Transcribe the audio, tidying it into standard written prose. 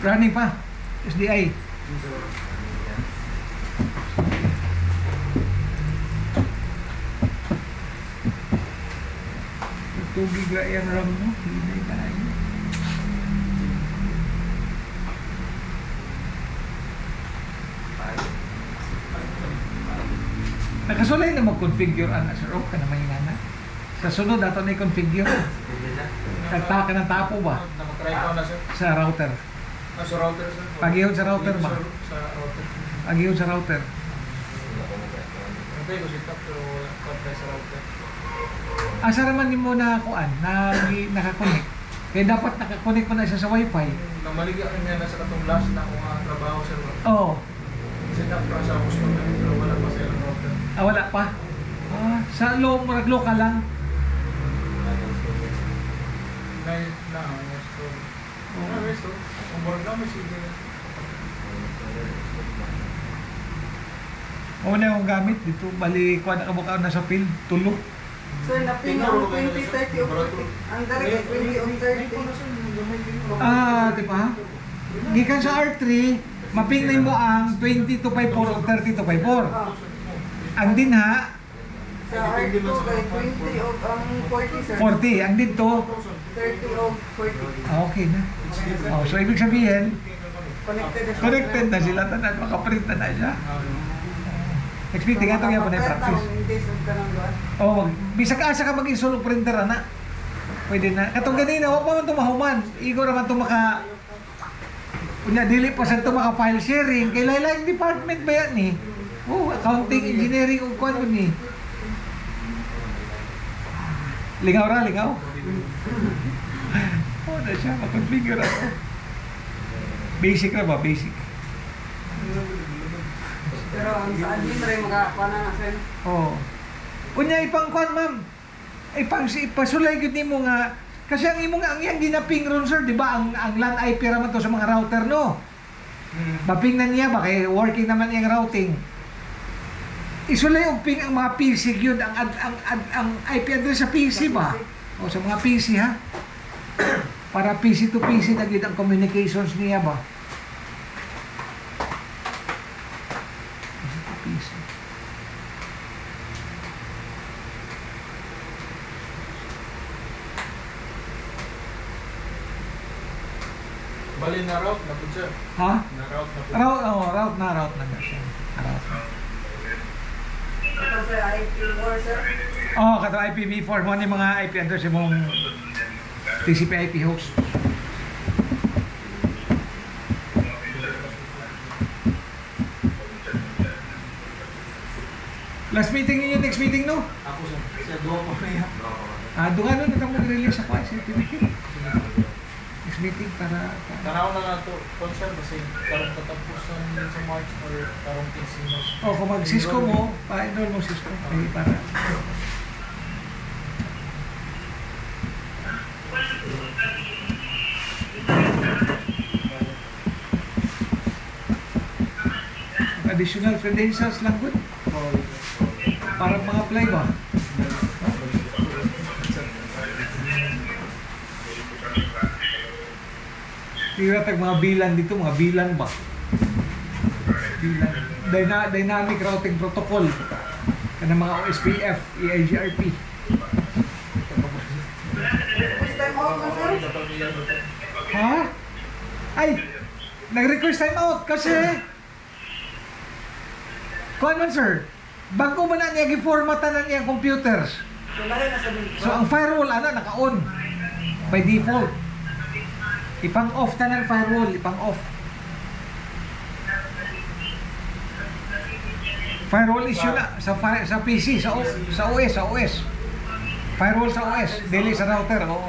Running pa. SDI. Tugig ra yung RAM mo. Hinay tayo. Nakasulay na mag-configure ang sir. Oh, ka na may nana. Sa sunod, ato na i-configure. Nagtaka ng tapo ba? Nakatry ko na sir. Sa router. Sa router sir. Pag-ihon sa router ba? Sa router. Pag-ihon sa router. Nagtry ko si Tap pero wala sa router. Asa naman mo na kuan na nakakonect. Kaya dapat nakakonect mo na siya sa wifi. Namaligya rin niya na sa katong last na akong trabaho sir. Oo. Si Tap para sa Usman pero wala pa sa ilang router. Ah, wala pa? Ah, sa local lang? Oo na yung gamit dito. Bali, kuha na kamukha na sa field. Tulo. Sir, naping ang 20, 30 o 40. Ang direct 20 on 30. Ah, di ba? Gikan sa R3, maping na mo ang 20 to 54 o 30 to 54. Ang din ha, Sa R2 kay 20 o ang 40 sir. 40. Ang dito, 30 o 40. okay na. Oh, so ibig sabihin, Connected connected na na siya. sila tanan, makaprint na siya. Expecting ato nga po na yung practice. Oh, bisag asa ka mag-install og printer ana. Pwede na. Katong ganina, wa pa man tumahuman. Igo ra man to maka Unya dili pa sa to maka file sharing kay lain department ba yan ni? Oh, accounting, engineering ug kuan ni. Lingaw ra, lingaw. Oh, na siya maka-configure ako. Basic ra ba? Basic. Pero ang sa admin rin magkakakuha na sir. Oh. Unya ipang kuan ma'am. Ipasulay gud nimo nga kasi ang imo nga ang iyang ginaping ron sir, di ba? Ang LAN IP raman to sa mga router no. Maping na niya ba kay working naman iyang routing. Isulay og ping ang mga PC gyud ang IP address sa PC ba? O sa mga PC ha. Para PC to PC na gyud ang communications niya ba? PC. Bali na route na po sir. Ha? Na route na po. Route na siya. Route na. Ito sir, IP4 sir. Oh, kato IPv4 mo ni mga IP address mong TCP/IP host. Last meeting niyo, next meeting no? Ako sir. Siya duwa po niya. Ah, doon ano na mag-release ako sa certificate. Next meeting para Tanaw na nga ito, concern kasi karong tatapos sa March or karong 15 March. oh, kung mag-Cisco mo, pa-enroll mo Cisco. Okay, para additional credentials lang good. Para mga-apply ba? Tira tag mga bilan dito, mga bilan ba? Bilan. Dynamic routing protocol. Kana mga OSPF, EIGRP. First time out na sir. Ha? Ay, nag-request time out kasi kuan man sir, bago man na niya gi-formatan na niyang computers. So lahat na sa So ang firewall ana naka-on by default. Ipang-off ta ng firewall, ipang-off. Firewall issue na sa PC, sa OS. Firewall sa OS, dili sa router, oo.